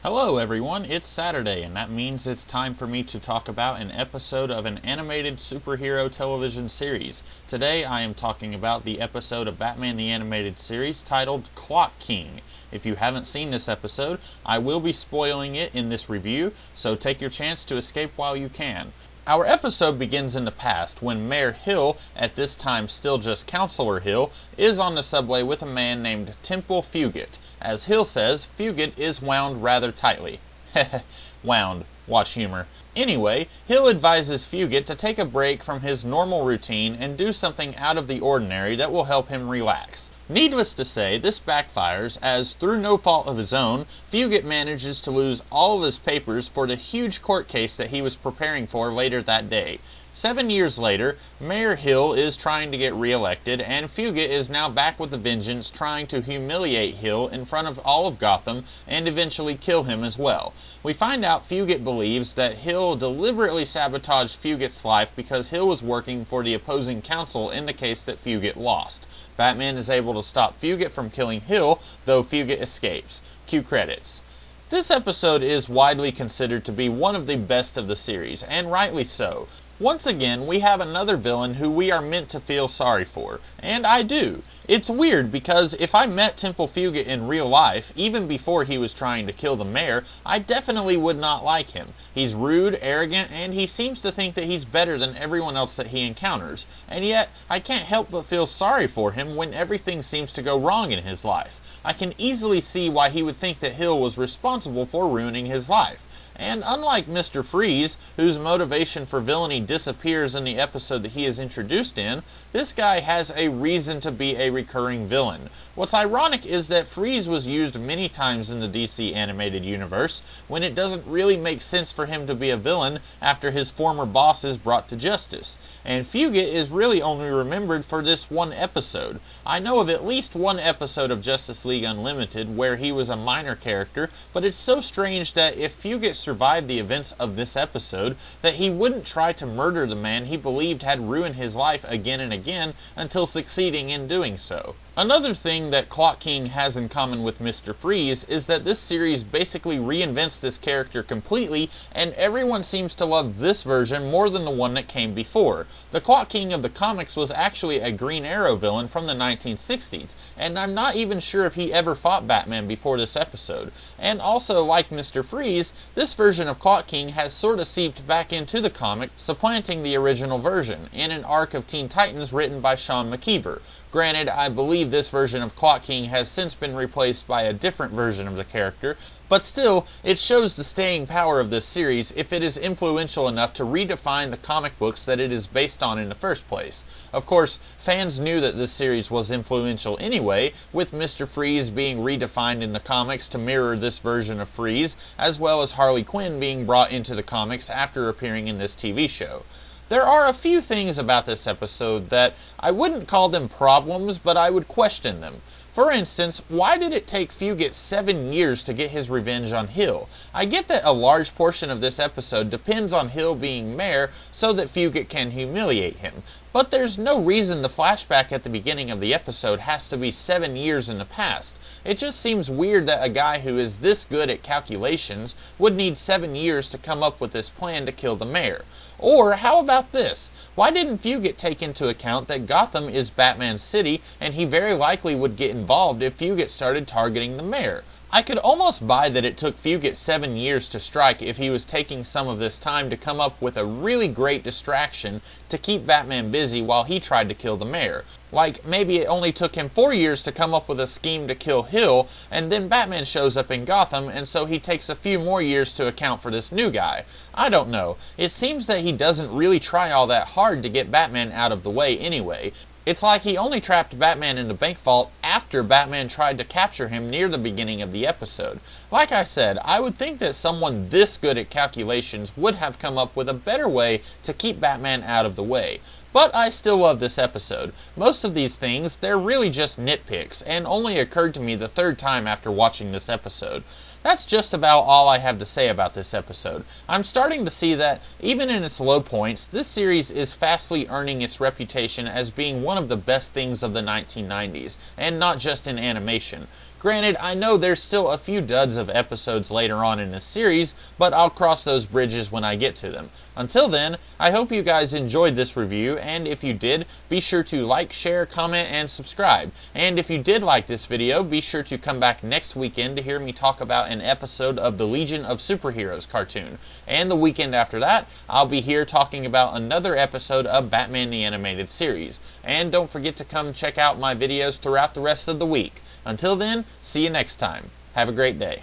Hello everyone, it's Saturday, and that means it's time for me to talk about an episode of an animated superhero television series. Today I am talking about the episode of Batman the Animated Series titled Clock King. If you haven't seen this episode, I will be spoiling it in this review, so take your chance to escape while you can. Our episode begins in the past when Mayor Hill, at this time still just Councilor Hill, is on the subway with a man named Temple Fugit. As Hill says, Fugit is wound rather tightly. Heh wound. Watch humor. Anyway, Hill advises Fugit to take a break from his normal routine and do something out of the ordinary that will help him relax. Needless to say, this backfires as, through no fault of his own, Fugit manages to lose all of his papers for the huge court case that he was preparing for later that day. 7 years later, Mayor Hill is trying to get re-elected, and Fugit is now back with a vengeance, trying to humiliate Hill in front of all of Gotham and eventually kill him as well. We find out Fugit believes that Hill deliberately sabotaged Fugit's life because Hill was working for the opposing counsel in the case that Fugit lost. Batman is able to stop Fugit from killing Hill, though Fugit escapes. Cue credits. This episode is widely considered to be one of the best of the series, and rightly so. Once again, we have another villain who we are meant to feel sorry for, and I do. It's weird because if I met Temple Fugit in real life, even before he was trying to kill the mayor, I definitely would not like him. He's rude, arrogant, and he seems to think that he's better than everyone else that he encounters, and yet I can't help but feel sorry for him when everything seems to go wrong in his life. I can easily see why he would think that Hill was responsible for ruining his life. And unlike Mr. Freeze, whose motivation for villainy disappears in the episode that he is introduced in, this guy has a reason to be a recurring villain. What's ironic is that Freeze was used many times in the DC animated universe, when it doesn't really make sense for him to be a villain after his former boss is brought to justice. And Fugit is really only remembered for this one episode. I know of at least one episode of Justice League Unlimited where he was a minor character, but it's so strange that if Fugit survived the events of this episode, that he wouldn't try to murder the man he believed had ruined his life again and again until succeeding in doing so. Another thing that Clock King has in common with Mr. Freeze is that this series basically reinvents this character completely, and everyone seems to love this version more than the one that came before. The Clock King of the comics was actually a Green Arrow villain from the 1960s, and I'm not even sure if he ever fought Batman before this episode. And also, like Mr. Freeze, this version of Clock King has sort of seeped back into the comic, supplanting the original version, in an arc of Teen Titans written by Sean McKeever. Granted, I believe this version of Clock King has since been replaced by a different version of the character, but still, it shows the staying power of this series if it is influential enough to redefine the comic books that it is based on in the first place. Of course, fans knew that this series was influential anyway, with Mr. Freeze being redefined in the comics to mirror this version of Freeze, as well as Harley Quinn being brought into the comics after appearing in this TV show. There are a few things about this episode that I wouldn't call them problems, but I would question them. For instance, why did it take Fugit 7 years to get his revenge on Hill? I get that a large portion of this episode depends on Hill being mayor so that Fugit can humiliate him, but there's no reason the flashback at the beginning of the episode has to be 7 years in the past. It just seems weird that a guy who is this good at calculations would need 7 years to come up with this plan to kill the mayor. Or, how about this? Why didn't Fugit take into account that Gotham is Batman's city, and he very likely would get involved if Fugit started targeting the mayor? I could almost buy that it took Fugit 7 years to strike if he was taking some of this time to come up with a really great distraction to keep Batman busy while he tried to kill the mayor. Like, maybe it only took him 4 years to come up with a scheme to kill Hill, and then Batman shows up in Gotham, and so he takes a few more years to account for this new guy. I don't know. It seems that he doesn't really try all that hard to get Batman out of the way anyway. It's like he only trapped Batman in the bank vault after Batman tried to capture him near the beginning of the episode. Like I said, I would think that someone this good at calculations would have come up with a better way to keep Batman out of the way. But I still love this episode. Most of these things, they're really just nitpicks, and only occurred to me the third time after watching this episode. That's just about all I have to say about this episode. I'm starting to see that, even in its low points, this series is fastly earning its reputation as being one of the best things of the 1990s, and not just in animation. Granted, I know there's still a few duds of episodes later on in the series, but I'll cross those bridges when I get to them. Until then, I hope you guys enjoyed this review, and if you did, be sure to like, share, comment, and subscribe. And if you did like this video, be sure to come back next weekend to hear me talk about an episode of the Legion of Superheroes cartoon. And the weekend after that, I'll be here talking about another episode of Batman the Animated Series. And don't forget to come check out my videos throughout the rest of the week. Until then, see you next time. Have a great day.